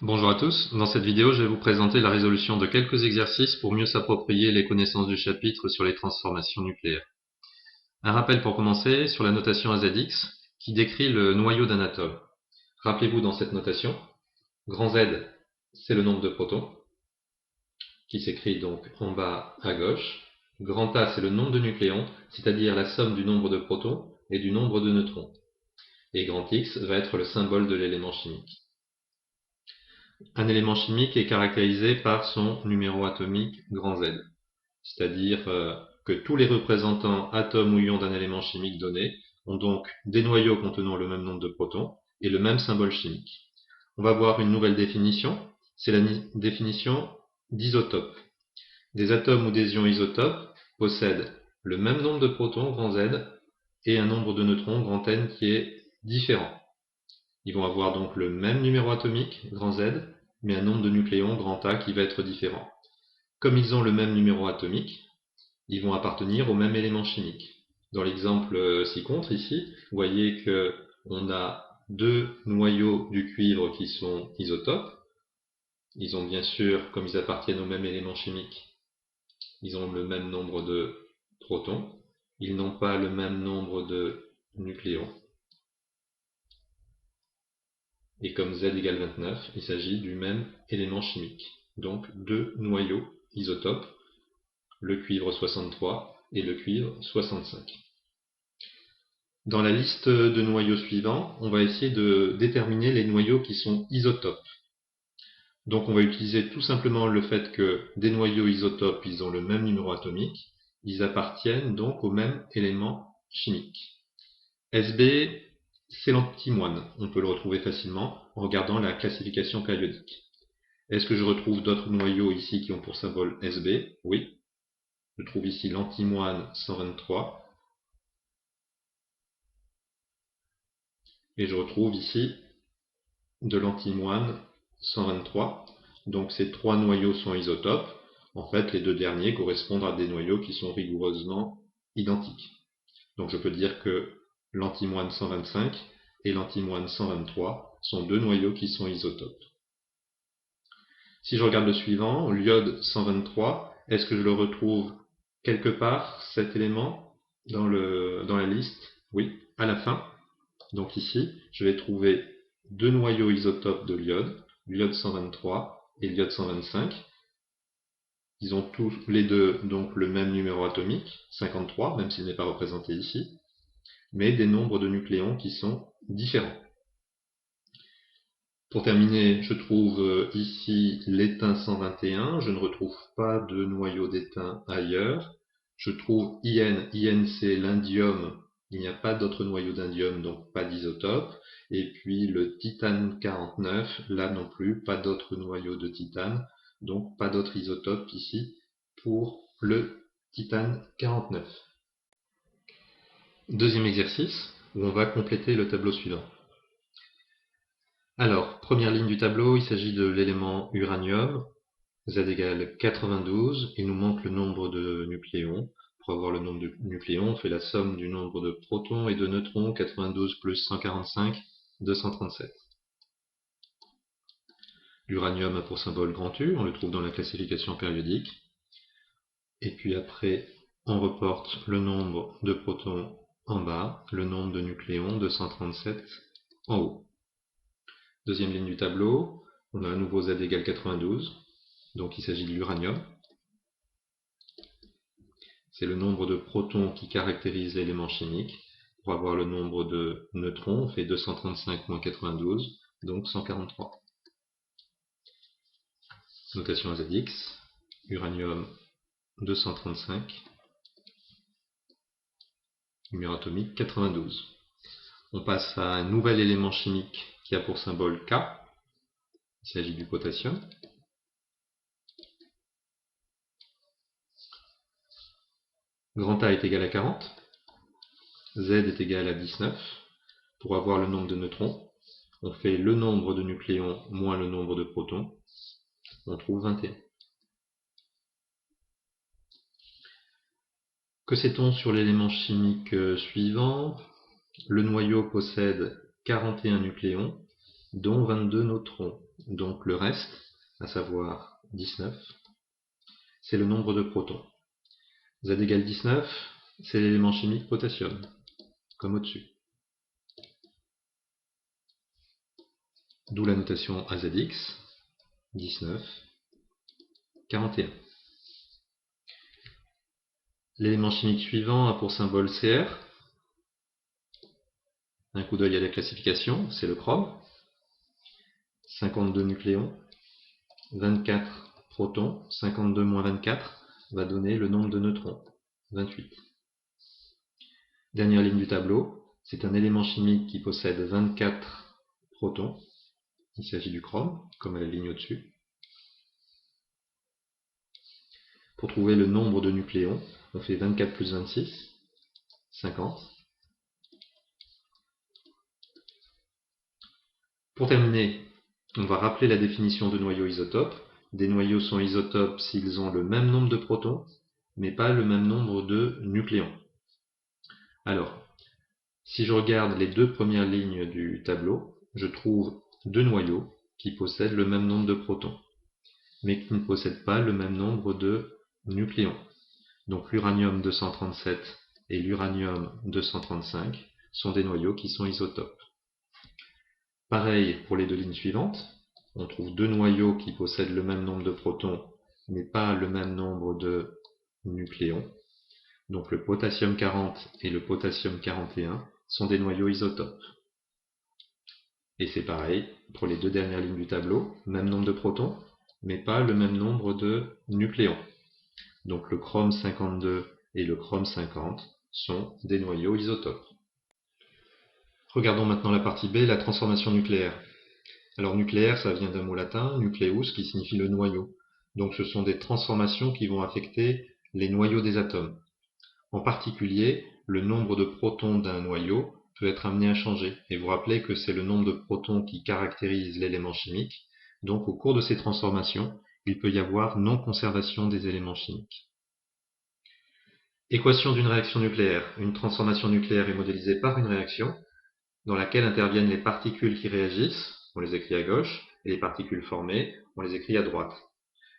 Bonjour à tous, dans cette vidéo je vais vous présenter la résolution de quelques exercices pour mieux s'approprier les connaissances du chapitre sur les transformations nucléaires. Un rappel pour commencer sur la notation AZX qui décrit le noyau d'un atome. Rappelez-vous dans cette notation, grand Z c'est le nombre de protons, qui s'écrit donc en bas à gauche, grand A c'est le nombre de nucléons, c'est-à-dire la somme du nombre de protons et du nombre de neutrons, et grand X va être le symbole de l'élément chimique. Un élément chimique est caractérisé par son numéro atomique grand Z, c'est-à-dire que tous les représentants atomes ou ions d'un élément chimique donné ont donc des noyaux contenant le même nombre de protons et le même symbole chimique. On va voir une nouvelle définition, c'est la définition d'isotope. Des atomes ou des ions isotopes possèdent le même nombre de protons grand Z et un nombre de neutrons grand N qui est différent. Ils vont avoir donc le même numéro atomique, grand Z, mais un nombre de nucléons, grand A, qui va être différent. Comme ils ont le même numéro atomique, ils vont appartenir au même élément chimique. Dans l'exemple ci-contre, ici, vous voyez qu'on a deux noyaux du cuivre qui sont isotopes. Ils ont bien sûr, comme ils appartiennent au même élément chimique, ils ont le même nombre de protons. Ils n'ont pas le même nombre de nucléons. Et comme Z égale 29, il s'agit du même élément chimique. Donc deux noyaux isotopes, le cuivre 63 et le cuivre 65. Dans la liste de noyaux suivants, on va essayer de déterminer les noyaux qui sont isotopes. Donc on va utiliser tout simplement le fait que des noyaux isotopes, ils ont le même numéro atomique, ils appartiennent donc au même élément chimique. Sb, c'est l'antimoine. On peut le retrouver facilement en regardant la classification périodique. Est-ce que je retrouve d'autres noyaux ici qui ont pour symbole Sb? Oui. Je trouve ici l'antimoine 123. Et je retrouve ici de l'antimoine 123. Donc ces trois noyaux sont isotopes. En fait, les deux derniers correspondent à des noyaux qui sont rigoureusement identiques. Donc je peux dire que l'antimoine 125 et l'antimoine 123 sont deux noyaux qui sont isotopes. Si je regarde le suivant, l'iode 123, est-ce que je le retrouve quelque part, cet élément, dans la liste? Oui, à la fin. Donc ici, je vais trouver deux noyaux isotopes de l'iode 123 et l'iode 125. Ils ont tous les deux donc le même numéro atomique, 53, même s'il n'est pas représenté ici, mais des nombres de nucléons qui sont différents. Pour terminer, je trouve ici l'étain 121, je ne retrouve pas de noyau d'étain ailleurs. Je trouve IN, IN c'est l'indium, il n'y a pas d'autre noyau d'indium, donc pas d'isotope. Et puis le titane 49, là non plus, pas d'autre noyau de titane, donc pas d'autre isotope ici pour le titane 49. Deuxième exercice, où on va compléter le tableau suivant. Alors, première ligne du tableau, il s'agit de l'élément uranium, Z égale 92, il nous manque le nombre de nucléons. Pour avoir le nombre de nucléons, on fait la somme du nombre de protons et de neutrons, 92 plus 145, 237. L'uranium a pour symbole grand U, on le trouve dans la classification périodique. Et puis après, on reporte le nombre de protons en bas, le nombre de nucléons, 237 en haut. Deuxième ligne du tableau, on a à nouveau Z égale 92, donc il s'agit de l'uranium. C'est le nombre de protons qui caractérise l'élément chimique. Pour avoir le nombre de neutrons, on fait 235 moins 92, donc 143. Notation AZX, uranium 235, numéro atomique 92. On passe à un nouvel élément chimique qui a pour symbole K. Il s'agit du potassium. Grand A est égal à 40. Z est égal à 19. Pour avoir le nombre de neutrons, on fait le nombre de nucléons moins le nombre de protons. On trouve 21. Que sait-on sur l'élément chimique suivant? Le noyau possède 41 nucléons, dont 22 neutrons. Donc le reste, à savoir 19, c'est le nombre de protons. Z égale 19, c'est l'élément chimique potassium, comme au-dessus. D'où la notation AZX, 19, 41. L'élément chimique suivant a pour symbole Cr. Un coup d'œil à la classification, c'est le chrome. 52 nucléons, 24 protons, 52 moins 24 va donner le nombre de neutrons, 28. Dernière ligne du tableau, c'est un élément chimique qui possède 24 protons. Il s'agit du chrome, comme à la ligne au-dessus. Pour trouver le nombre de nucléons, on fait 24 plus 26, 50. Pour terminer, on va rappeler la définition de noyau isotope. Des noyaux sont isotopes s'ils ont le même nombre de protons, mais pas le même nombre de nucléons. Alors, si je regarde les deux premières lignes du tableau, je trouve deux noyaux qui possèdent le même nombre de protons, mais qui ne possèdent pas le même nombre de nucléons. Donc l'uranium 237 et l'uranium 235 sont des noyaux qui sont isotopes. Pareil pour les deux lignes suivantes, on trouve deux noyaux qui possèdent le même nombre de protons, mais pas le même nombre de nucléons. Donc le potassium 40 et le potassium 41 sont des noyaux isotopes. Et c'est pareil pour les deux dernières lignes du tableau, même nombre de protons, mais pas le même nombre de nucléons. Donc le chrome 52 et le chrome 50 sont des noyaux isotopes. Regardons maintenant la partie B, la transformation nucléaire. Alors nucléaire, ça vient d'un mot latin, nucleus, qui signifie le noyau. Donc ce sont des transformations qui vont affecter les noyaux des atomes. En particulier, le nombre de protons d'un noyau peut être amené à changer. Et vous rappelez que c'est le nombre de protons qui caractérise l'élément chimique. Donc au cours de ces transformations, il peut y avoir non-conservation des éléments chimiques. Équation d'une réaction nucléaire. Une transformation nucléaire est modélisée par une réaction dans laquelle interviennent les particules qui réagissent, on les écrit à gauche, et les particules formées, on les écrit à droite.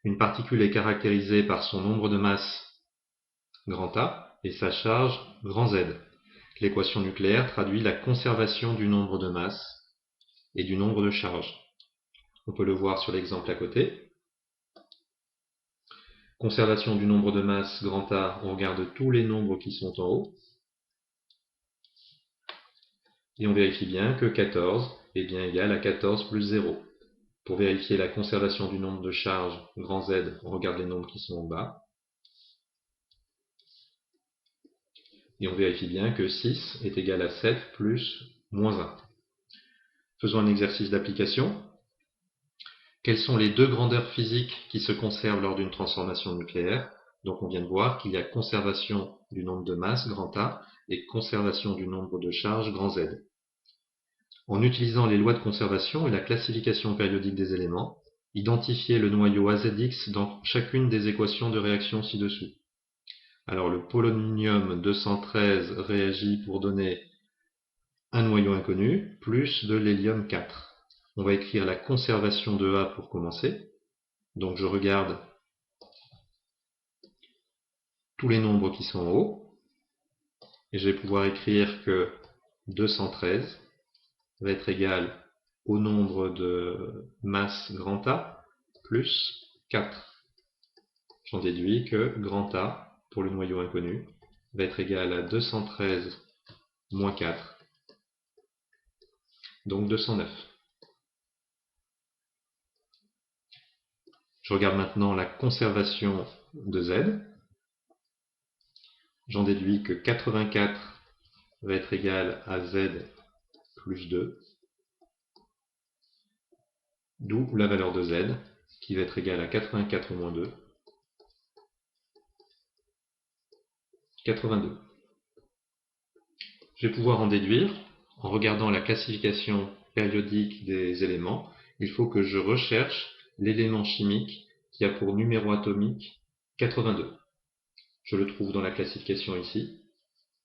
Une particule est caractérisée par son nombre de masse grand A et sa charge grand Z. L'équation nucléaire traduit la conservation du nombre de masse et du nombre de charges. On peut le voir sur l'exemple à côté. Conservation du nombre de masse grand A, on regarde tous les nombres qui sont en haut. Et on vérifie bien que 14 est bien égal à 14 plus 0. Pour vérifier la conservation du nombre de charges grand Z, on regarde les nombres qui sont en bas. Et on vérifie bien que 6 est égal à 7 plus moins 1. Faisons un exercice d'application. Quelles sont les deux grandeurs physiques qui se conservent lors d'une transformation nucléaire? Donc on vient de voir qu'il y a conservation du nombre de masse grand A et conservation du nombre de charges grand Z. En utilisant les lois de conservation et la classification périodique des éléments, identifiez le noyau AZX dans chacune des équations de réaction ci-dessous. Alors le polonium 213 réagit pour donner un noyau inconnu, plus de l'hélium 4. On va écrire la conservation de A pour commencer. Donc je regarde tous les nombres qui sont en haut, et je vais pouvoir écrire que 213 va être égal au nombre de masse grand A plus 4. J'en déduis que grand A, pour le noyau inconnu, va être égal à 213 moins 4, donc 209. Je regarde maintenant la conservation de Z. J'en déduis que 84 va être égal à Z plus 2, d'où la valeur de Z, qui va être égale à 84 moins 2, 82. Je vais pouvoir en déduire, en regardant la classification périodique des éléments, il faut que je recherche l'élément chimique qui a pour numéro atomique 82. Je le trouve dans la classification ici,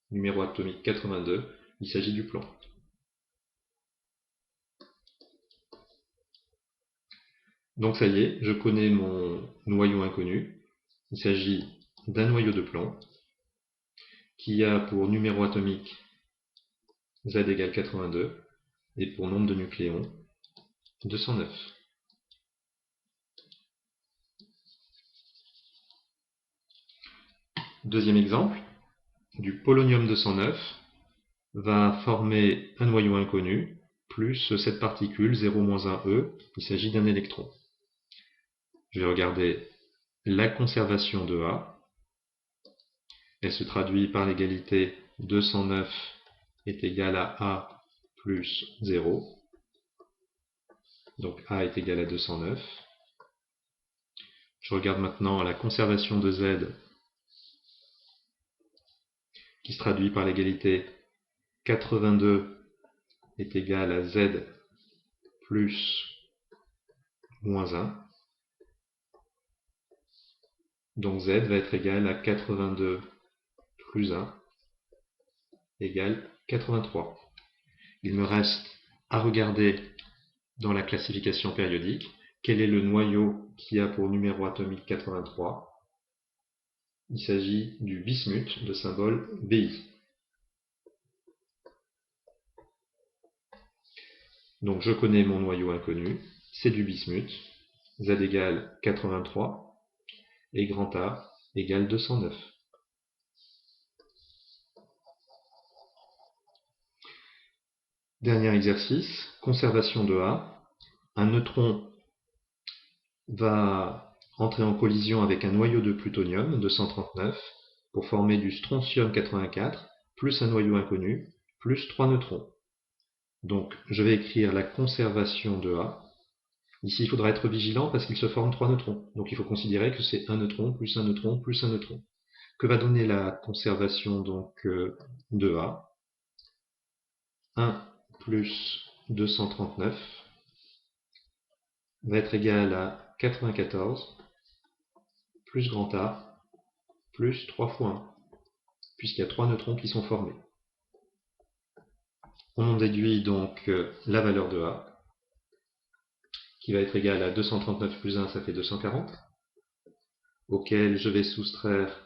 numéro atomique 82, il s'agit du plomb. Donc ça y est, je connais mon noyau inconnu. Il s'agit d'un noyau de plomb qui a pour numéro atomique Z égale 82 et pour nombre de nucléons 209. Deuxième exemple, du polonium 209 va former un noyau inconnu plus cette particule 0-1e, il s'agit d'un électron. Je vais regarder la conservation de A. Elle se traduit par l'égalité 209 est égal à A plus 0. Donc A est égal à 209. Je regarde maintenant la conservation de Z qui se traduit par l'égalité 82 est égal à Z plus moins 1. Donc Z va être égal à 82 plus 1 égale 83. Il me reste à regarder dans la classification périodique quel est le noyau qui a pour numéro atomique 83. Il s'agit du bismuth de symbole Bi. Donc je connais mon noyau inconnu, c'est du bismuth, Z égale 83 et grand A égale 209. Dernier exercice, conservation de A. Un neutron va entrer en collision avec un noyau de plutonium 239 pour former du strontium 84 plus un noyau inconnu plus 3 neutrons. Donc je vais écrire la conservation de A. Ici il faudra être vigilant parce qu'il se forme 3 neutrons. Donc il faut considérer que c'est un neutron plus un neutron plus un neutron. Que va donner la conservation donc de A? 1 plus 239 va être égal à 94 plus grand A plus 3 fois 1, puisqu'il y a 3 neutrons qui sont formés. On en déduit donc la valeur de A, qui va être égale à 239 plus 1, ça fait 240, auquel je vais soustraire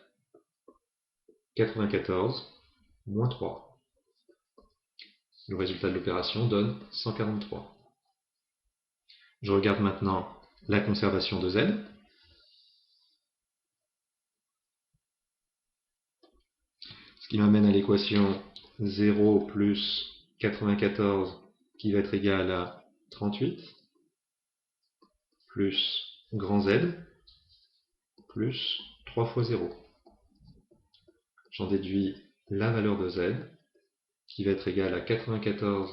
94 moins 3. Le résultat de l'opération donne 143. Je regarde maintenant la conservation de Z. Ce qui m'amène à l'équation 0 plus 94 qui va être égal à 38 plus grand Z plus 3 fois 0. J'en déduis la valeur de Z qui va être égale à 94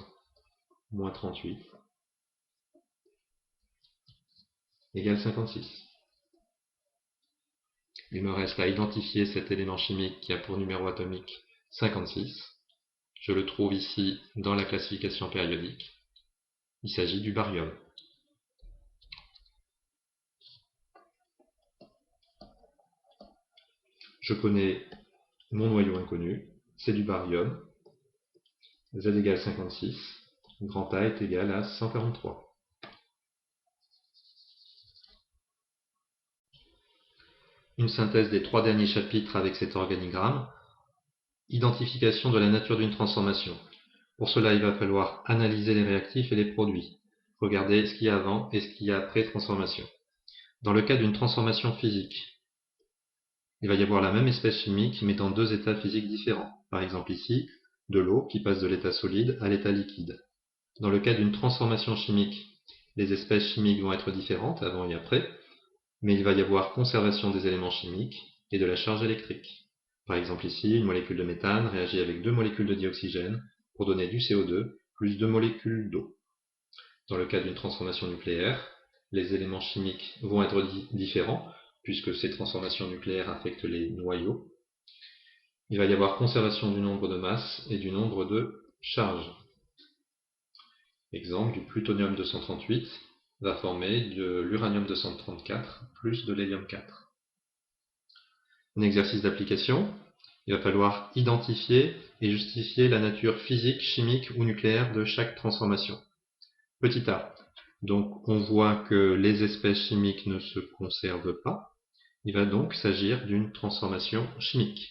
moins 38 égale 56. Il me reste à identifier cet élément chimique qui a pour numéro atomique 56. Je le trouve ici dans la classification périodique. Il s'agit du barium. Je connais mon noyau inconnu, c'est du barium. Z égale 56, grand A est égal à 143. Une synthèse des 3 derniers chapitres avec cet organigramme. Identification de la nature d'une transformation. Pour cela, il va falloir analyser les réactifs et les produits. Regarder ce qu'il y a avant et ce qu'il y a après transformation. Dans le cas d'une transformation physique, il va y avoir la même espèce chimique mais dans 2 états physiques différents. Par exemple ici, de l'eau qui passe de l'état solide à l'état liquide. Dans le cas d'une transformation chimique, les espèces chimiques vont être différentes avant et après, mais il va y avoir conservation des éléments chimiques et de la charge électrique. Par exemple ici, une molécule de méthane réagit avec 2 molécules de dioxygène pour donner du CO2 plus 2 molécules d'eau. Dans le cas d'une transformation nucléaire, les éléments chimiques vont être différents puisque ces transformations nucléaires affectent les noyaux. Il va y avoir conservation du nombre de masses et du nombre de charges. Exemple, du plutonium 238 va former de l'uranium 234 plus de l'hélium 4. Un exercice d'application, il va falloir identifier et justifier la nature physique, chimique ou nucléaire de chaque transformation. Petit a, Donc on voit que les espèces chimiques ne se conservent pas. Il va donc s'agir d'une transformation chimique.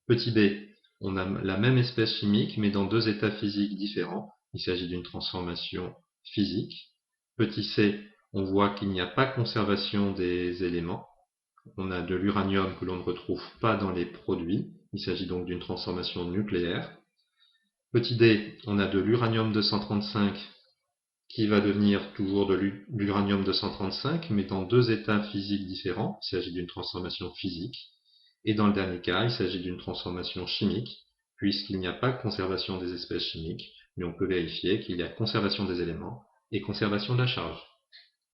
Petit b, on a la même espèce chimique mais dans deux états physiques différents. Il s'agit d'une transformation physique. Petit c, on voit qu'il n'y a pas conservation des éléments. On a de l'uranium que l'on ne retrouve pas dans les produits. Il s'agit donc d'une transformation nucléaire. Petit d, on a de l'uranium 235 qui va devenir toujours de l'uranium 235, mais dans deux états physiques différents. Il s'agit d'une transformation physique. Et dans le dernier cas, il s'agit d'une transformation chimique, puisqu'il n'y a pas de conservation des espèces chimiques, mais on peut vérifier qu'il y a conservation des éléments et conservation de la charge.